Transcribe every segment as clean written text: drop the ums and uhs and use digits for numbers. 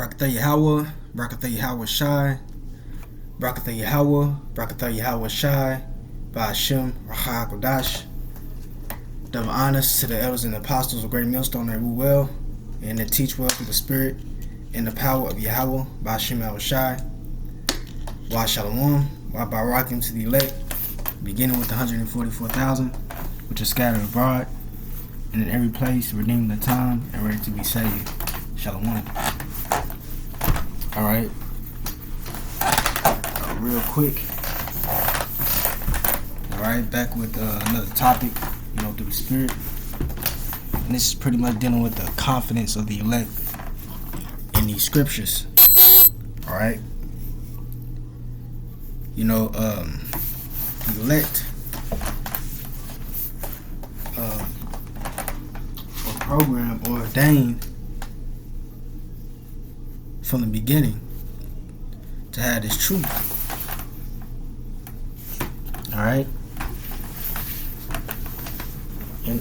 Barakatha Yahweh, Barakatha Yahweh Shai, Barakatha Yahweh, Barakatha Yahweh Shai, Ba'ashem, Racha Kodash. Double honors to the elders and apostles of Great Millstone that rule well and that teach well through the Spirit and the power of Yahweh, Ba'ashem Yahweh Shai. Wa Shalom, Wa Barakim to the elect, beginning with the 144,000, which are scattered abroad, and in every place, redeeming the time and ready to be saved. Shalom. Alright. Real quick. Alright, back with another topic, through the Spirit. And this is pretty much dealing with the confidence of the elect in these scriptures. Alright. The elect or program or ordained from the beginning to have this truth. Alright? And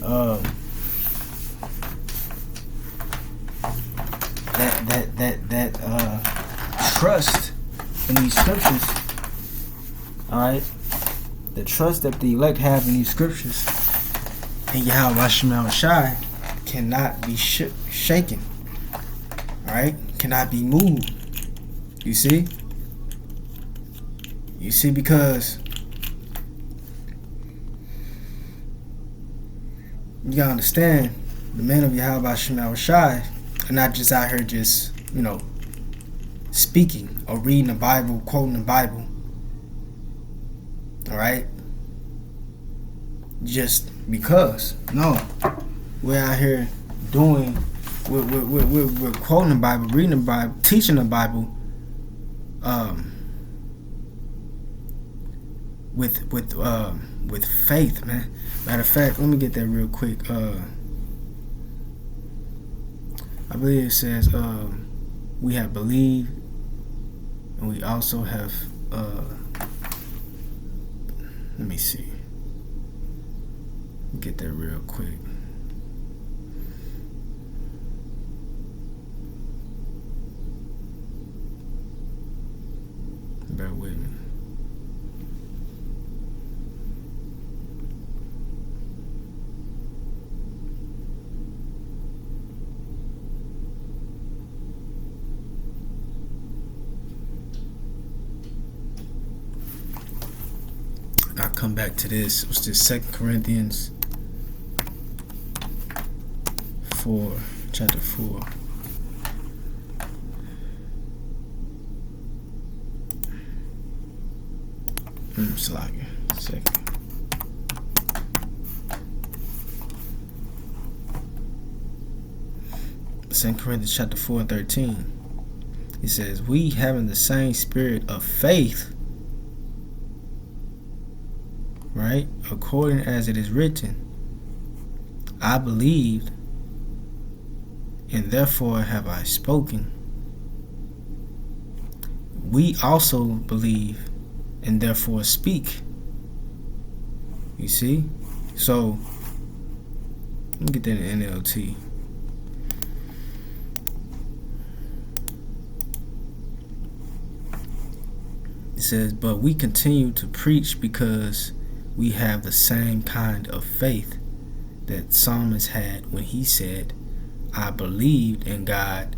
that trust in these scriptures, alright, the trust that the elect have in these scriptures and Yahweh Shemel Shai cannot be shaken, alright, cannot be moved. You see, because you gotta understand, the men of Yahweh Shemel Shai are not just out here just speaking or reading the Bible, quoting the Bible. Alright? Just because. No. We're out here doing, we're quoting the Bible, reading the Bible, teaching the Bible, with faith, man. Matter of fact, let me get that real quick. I believe it says, we have believed, and we also have, let me see. Get that real quick. Bear with me. I'll come back to this. It was just 2 Corinthians 4, chapter 4. Slide a second. Second Corinthians chapter 4 and 13. It says, we having the same spirit of faith, right? According as it is written, I believed, and therefore have I spoken. We also believe, and therefore speak. You see? So, let me get that in NLT. It says, but we continue to preach because we have the same kind of faith that Psalmist had when he said, I believed in God,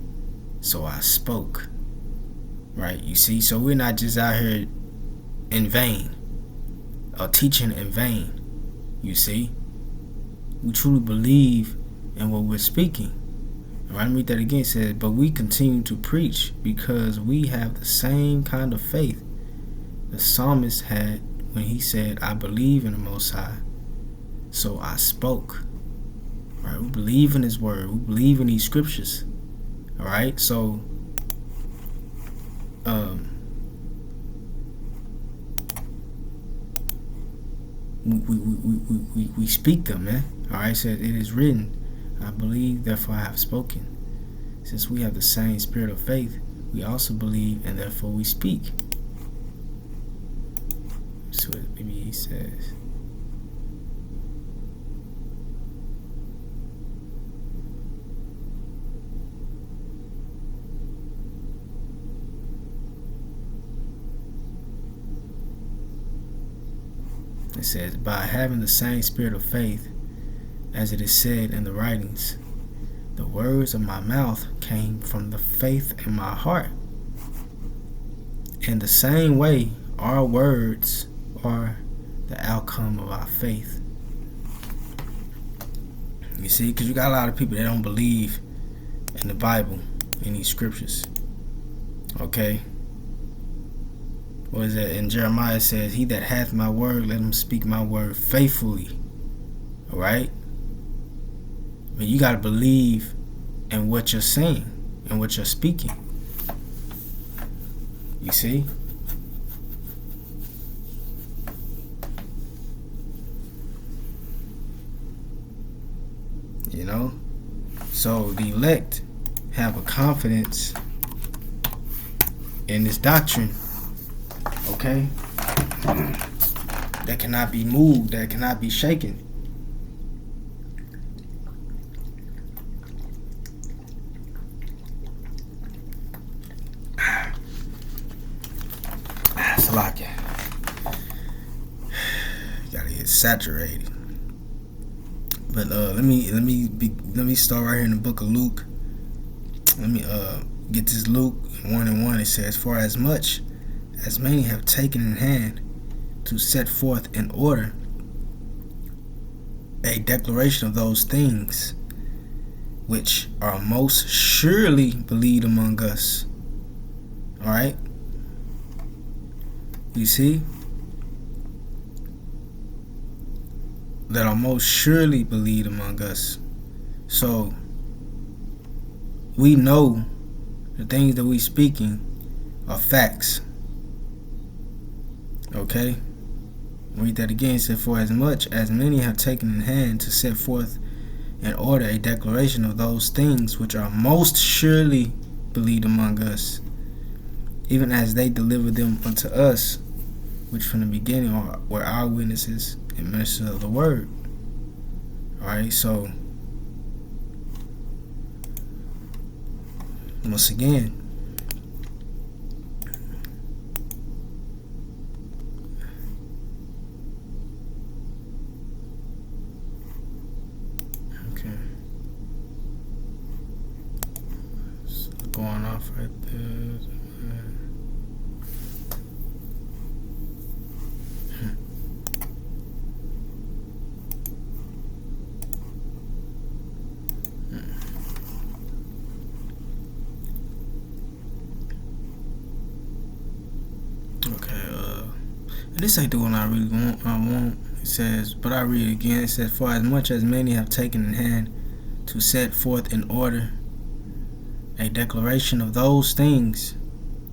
so I spoke. Right? You see? So we're not just out here in vain or teaching in vain. You see? We truly believe in what we're speaking. Alright, let me read that again. It says, but we continue to preach because we have the same kind of faith the psalmist had when he said, I believe in the Most High, so I spoke. Right? We believe in His Word. We believe in these scriptures. Alright? So, we speak them, man. Alright? So it is written, I believe, therefore I have spoken. Since we have the same spirit of faith, we also believe, and therefore we speak. So maybe he says, It says, by having the same spirit of faith, as it is said in the writings, the words of my mouth came from the faith in my heart. In the same way, our words are the outcome of our faith. You see, because you got a lot of people that don't believe in the Bible, in these scriptures. Okay? What is that? In Jeremiah it says, he that hath my word, let him speak my word faithfully. Alright? But you got to believe in what you're saying and what you're speaking. You see? You know? So the elect have a confidence in this doctrine, okay? That cannot be moved, that cannot be shaken. Salaka. Gotta get saturated. But let me start right here in the book of Luke. Let me get this Luke 1:1. It says, for as much as many have taken in hand to set forth in order a declaration of those things which are most surely believed among us. Alright? You see? That are most surely believed among us. So we know the things that we speaking are facts. Okay? Read that again. It said, for as much as many have taken in hand to set forth in order a declaration of those things which are most surely believed among us, even as they delivered them unto us, which from the beginning were our witnesses and ministers of the word. Alright, so once again, okay, it's going off right there. This ain't the one I really want. It says, but I read it again. It says, for as much as many have taken in hand to set forth in order a declaration of those things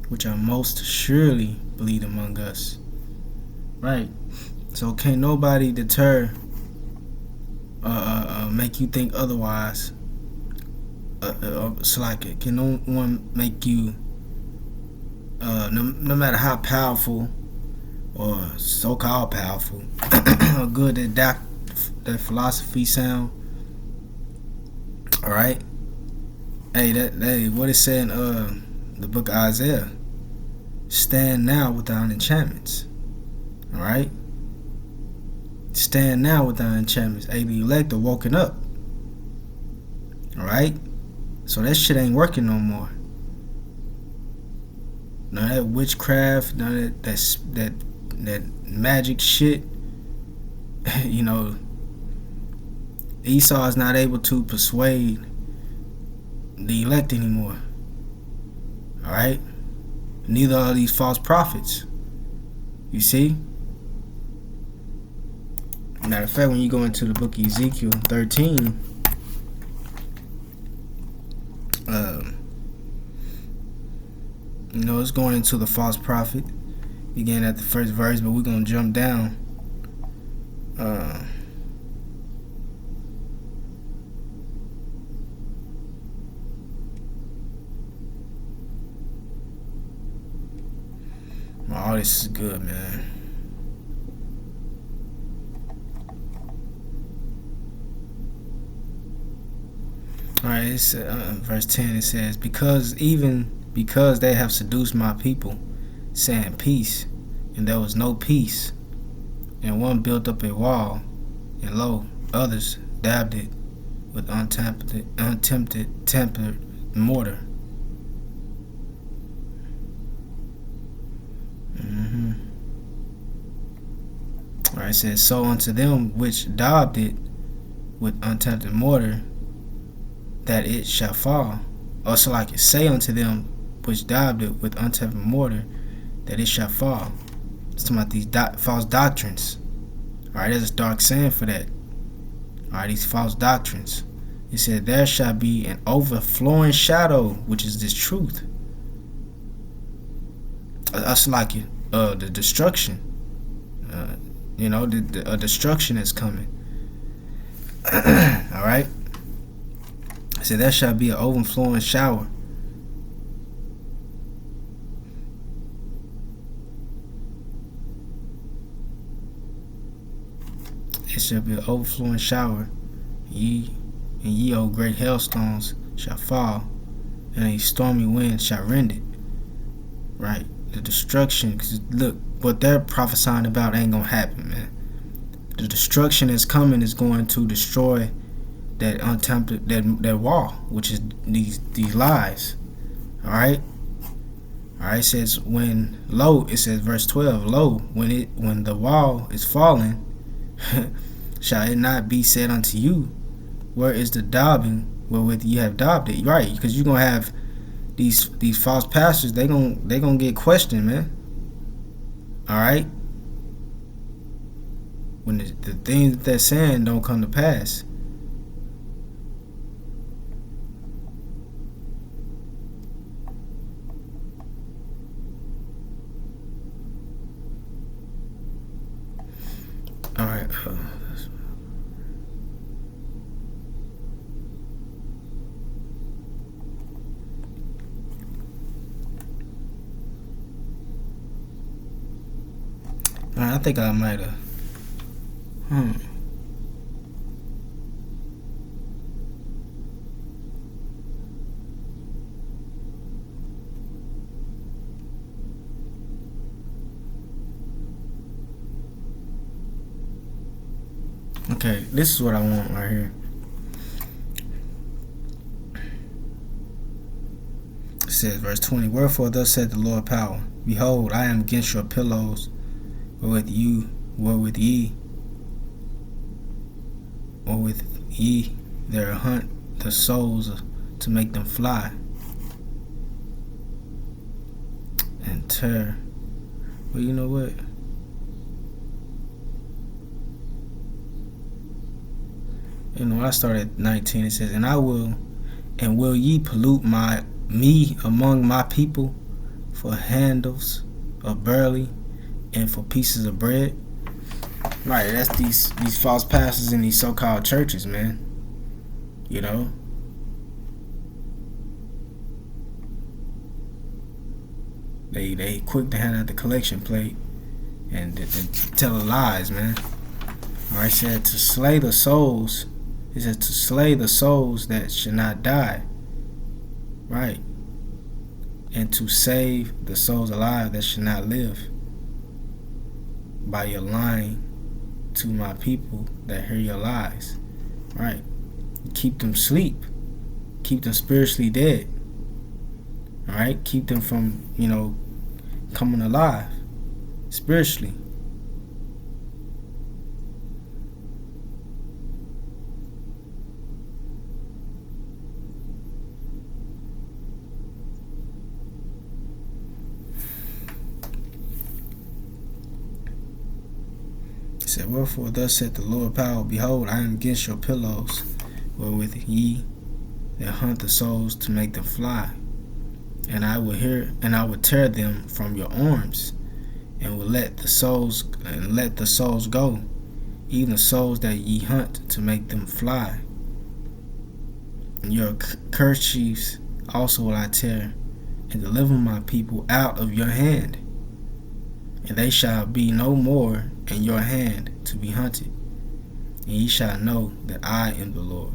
which are most surely believed among us. Right. So can't nobody deter, make you think otherwise. It's like it can no one make you, no matter how powerful or so-called powerful or good that philosophy sound. All right. Hey, what it said in the book of Isaiah? Stand now without enchantments. All right. Stand now without enchantments. Hey, the elect are woken up. All right. So that shit ain't working no more. None of that witchcraft, none of that magic shit. You know, Esau is not able to persuade the elect anymore. Alright? Neither are these false prophets. You see? Matter of fact, when you go into the book of Ezekiel 13, you know, it's going into the false prophet. Began at the first verse, but we're gonna jump down. Oh, this is good, man. Alright, it's verse 10. It says, because they have seduced my people, saying peace, and there was no peace. And one built up a wall, and lo, others dabbed it with untempted tempered mortar. Mm-hmm. All right, it says, so unto them which daubed it with untempted mortar, that it shall fall. Also, like it say unto them which daubed it with untempted mortar, that it shall fall. It's talking about these false doctrines. All right, there's a dark saying for that. All right, these false doctrines. It said, there shall be an overflowing shadow, which is this truth. Us like it, the destruction. The destruction is coming. All right. It said, there shall be an overflowing shower. It shall be an overflowing shower. Ye, O great hailstones, shall fall, and a stormy wind shall rend it. Right? The destruction, because look, what they're prophesying about ain't gonna happen, man. The destruction that's coming is going to destroy that untempted that wall, which is these lies. Alright? Alright, it says it says verse 12, lo, when the wall is fallen, shall it not be said unto you, where is the daubing wherewith ye have daubed it? Right, because you're gonna have these false pastors, they gonna get questioned, man. Alright? When the things that they're saying don't come to pass. Alright, I think I might have. Okay, this is what I want right here. It says, verse 20, wherefore thus said the Lord power, behold, I am against your pillows, wherewith ye there hunt the souls to make them fly, and tear. Well, you know what? I started at 19. It says, and will ye pollute me among my people for handles of barley and for pieces of bread? Right, that's these false pastors in these so-called churches, man. They quick to hand out the collection plate and tell the lies, man. All right, it said to slay the souls. It says to slay the souls that should not die. Right. And to save the souls alive that should not live. By your lying to my people that hear your lies. Right. Keep them asleep. Keep them spiritually dead. Alright? Keep them from, coming alive spiritually. It said, wherefore thus saith the Lord power, behold, I am against your pillows, wherewith ye that hunt the souls to make them fly. And I will tear them from your arms, and will let the souls go, even the souls that ye hunt to make them fly. And your kerchiefs also will I tear, and deliver my people out of your hand. And they shall be no more in your hand to be hunted. And ye shall know that I am the Lord.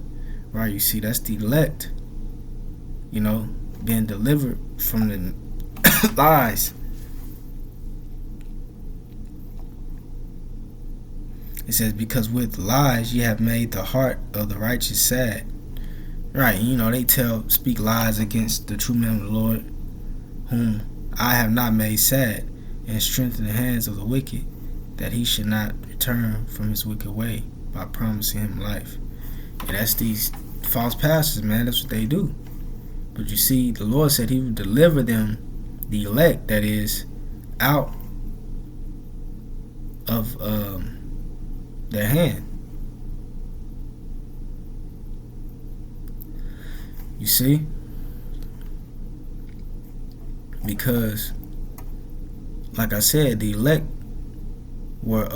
Right, you see, that's the elect. Being delivered from the lies. It says, because with lies ye have made the heart of the righteous sad. Right, they speak lies against the true man of the Lord, whom I have not made sad, and strengthened the hands of the wicked, that he should not return from his wicked way by promising him life. And that's these false pastors, man. That's what they do. But you see, the Lord said he would deliver them, the elect, that is, out of their hand. You see? Because, like I said, the elect were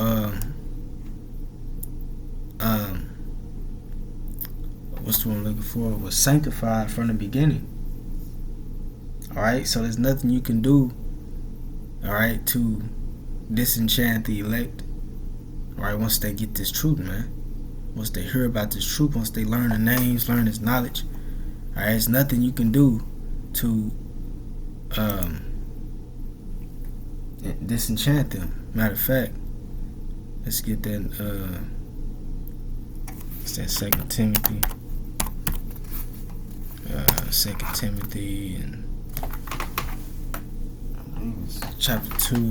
what's the one I'm looking for? Was sanctified from the beginning. Alright, so there's nothing you can do, alright, to disenchant the elect. Alright, once they get this truth, man. Once they hear about this truth, once they learn the names, learn his knowledge. Alright, there's nothing you can do to disenchant them. Matter of fact, let's get that it's that 2 Timothy. 2 Timothy and I believe it's chapter 2.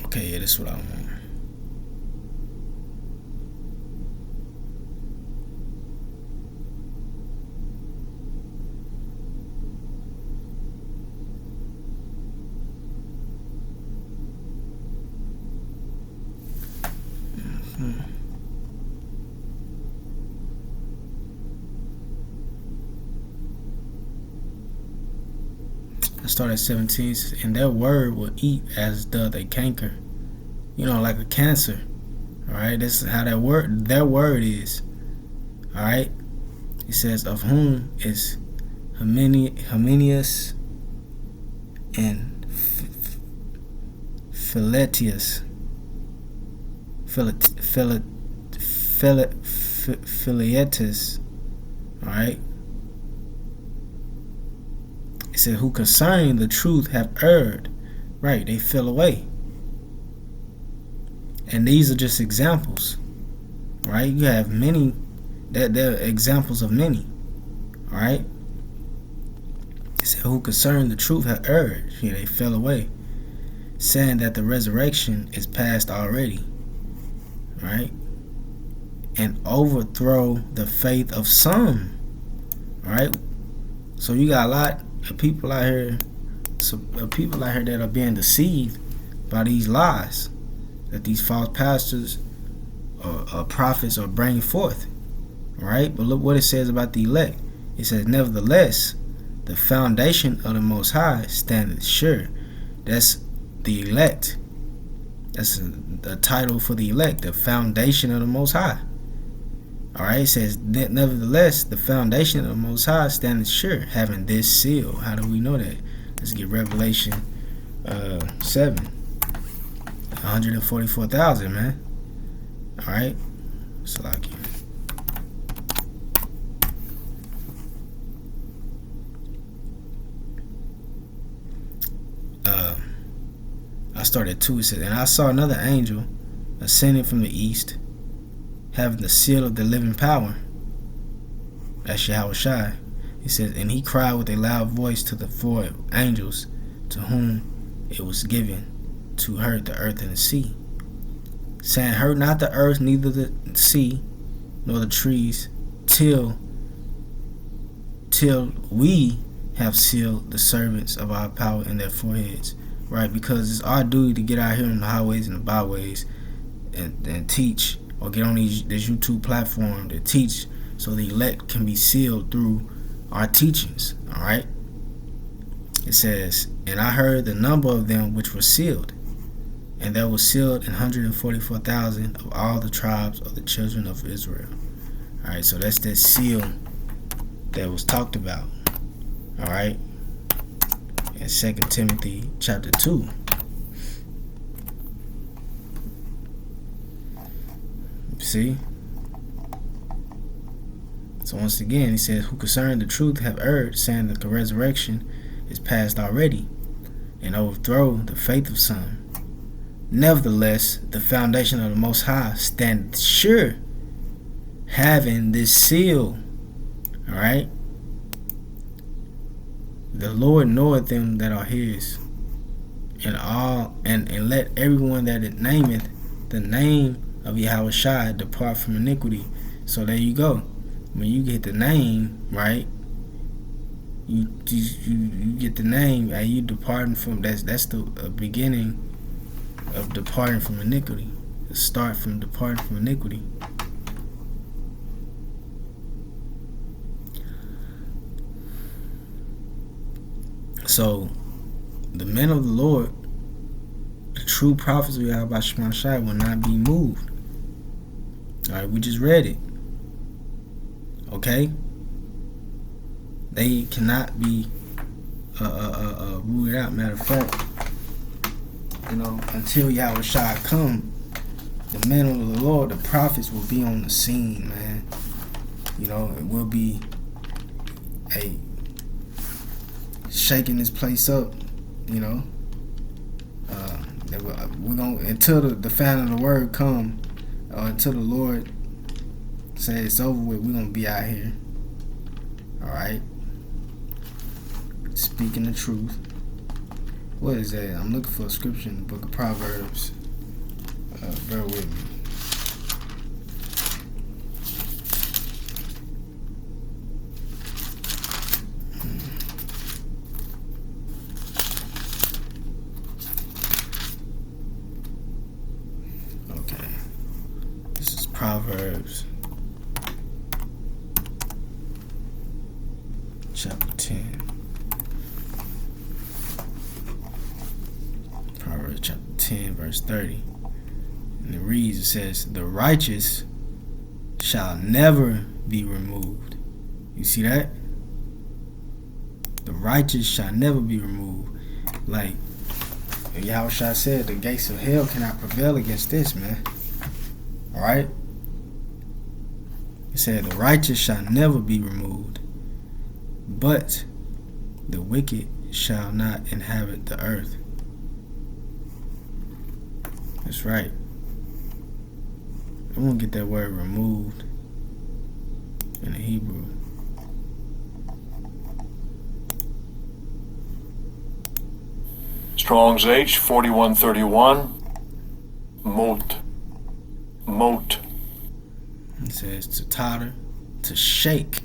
Okay, yeah, this is what I want. I start at 17, and their word will eat as doth a canker. Like a cancer. Alright, this is how their word is. Alright. It says, of whom is Hymenaeus and Philetus. Philetus. Alright. It said, who concerning the truth have erred. Right, they fell away. And these are just examples. Right? You have many, they're examples of many. Alright? It said, who concerning the truth have erred. They fell away. Saying that the resurrection is past already. Right? And overthrow the faith of some. Alright? So you got a lot of people out here, that are being deceived by these lies that these false pastors or prophets are bringing forth. Alright? But look what it says about the elect. It says, nevertheless, the foundation of the Most High standeth sure. That's the elect. That's the title for the elect, the foundation of the Most High. Alright, it says, nevertheless, the foundation of the Most High standeth sure, having this seal. How do we know that? Let's get Revelation 7. 144,000, man. Alright, so like you. I started 2. It says, and I saw another angel ascending from the east, having the seal of the living power. That's Yahushua. He says, and he cried with a loud voice to the 4 angels, to whom it was given to hurt the earth and the sea, saying, hurt not the earth, neither the sea, nor the trees, till we have sealed the servants of our power in their foreheads. Right? Because it's our duty to get out here on the highways and the byways and teach, or get on this YouTube platform to teach, so the elect can be sealed through our teachings. Alright? It says, and I heard the number of them which were sealed, and there was sealed 144,000 of all the tribes of the children of Israel. Alright, so that's that seal that was talked about. Alright? In 2 Timothy chapter 2. See? So once again, he says, who concerning the truth have erred, saying that the resurrection is past already, and overthrow the faith of some. Nevertheless, the foundation of the Most High standeth sure, having this seal. Alright? The Lord knoweth them that are his, and let everyone that it nameth the name of Yahushua depart from iniquity. So there you go. When you get the name, right? You get the name, and you departing from that's the beginning of departing from iniquity. The start from departing from iniquity. So the men of the Lord, the true prophets of Yahweh Shema Shai, will not be moved. Alright, we just read it. Okay? They cannot be rooted out. Matter of fact, until Yahweh Shai come, the men of the Lord, the prophets, will be on the scene, man. It will be shaking this place up. We're gonna, until the fountain of the word come, until the Lord say it's over with, we're gonna be out here. Alright, speaking the truth. What is that? I'm looking for a scripture in the book of Proverbs. Bear with me. Okay, this is Proverbs chapter 10. Proverbs chapter 10, verse 30. And it reads, it says, the righteous shall never be removed. You see that? The righteous shall never be removed. Like Yahushua said, the gates of hell cannot prevail against this, man. Alright? It said, the righteous shall never be removed, but the wicked shall not inhabit the earth. That's right. I'm gonna get that word removed in the Hebrew. Strong's H 4131. Mot. It says to totter, to shake.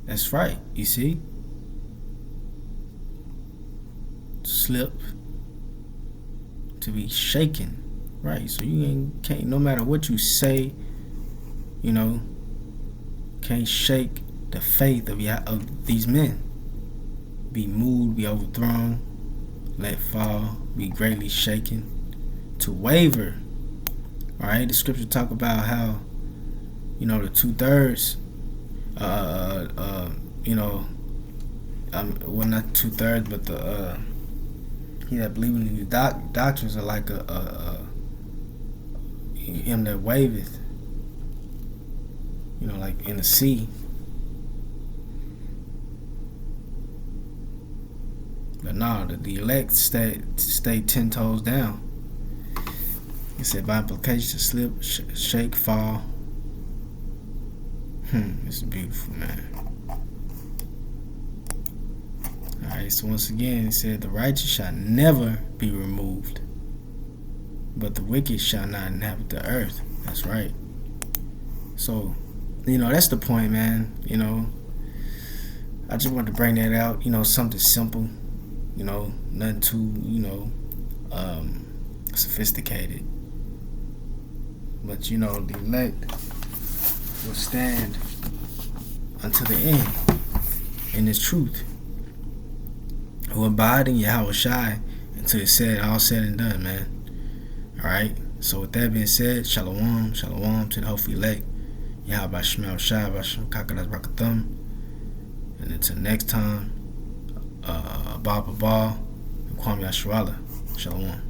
That's right. You see? Slip. To be shaken. Right. So you can't, no matter what you say, can't shake the faith of these men. Be moved, be overthrown, let fall, be greatly shaken, to waver. Alright, the scripture talk about how, the 2/3, well, not 2/3, but the he that believe in the doctrines are like him that waveth, like in the sea. But no, the elect stay 10 toes down. He said by implication to slip, shake, fall. It's beautiful, man. Alright, so once again, he said the righteous shall never be removed, but the wicked shall not inhabit the earth. That's right. So, that's the point, man. I just wanted to bring that out. Something simple. Nothing too, sophisticated. But, the elect will stand until the end in this truth. Who abide in Yahweh Shai until it's all said and done, man. Alright, so with that being said, shalom to the hopeful elect. Yahweh Shemel Shai, Bashem Kakadas Brakathum. And until next time, Abba Babal, and Kwame Yasharala. Shalom.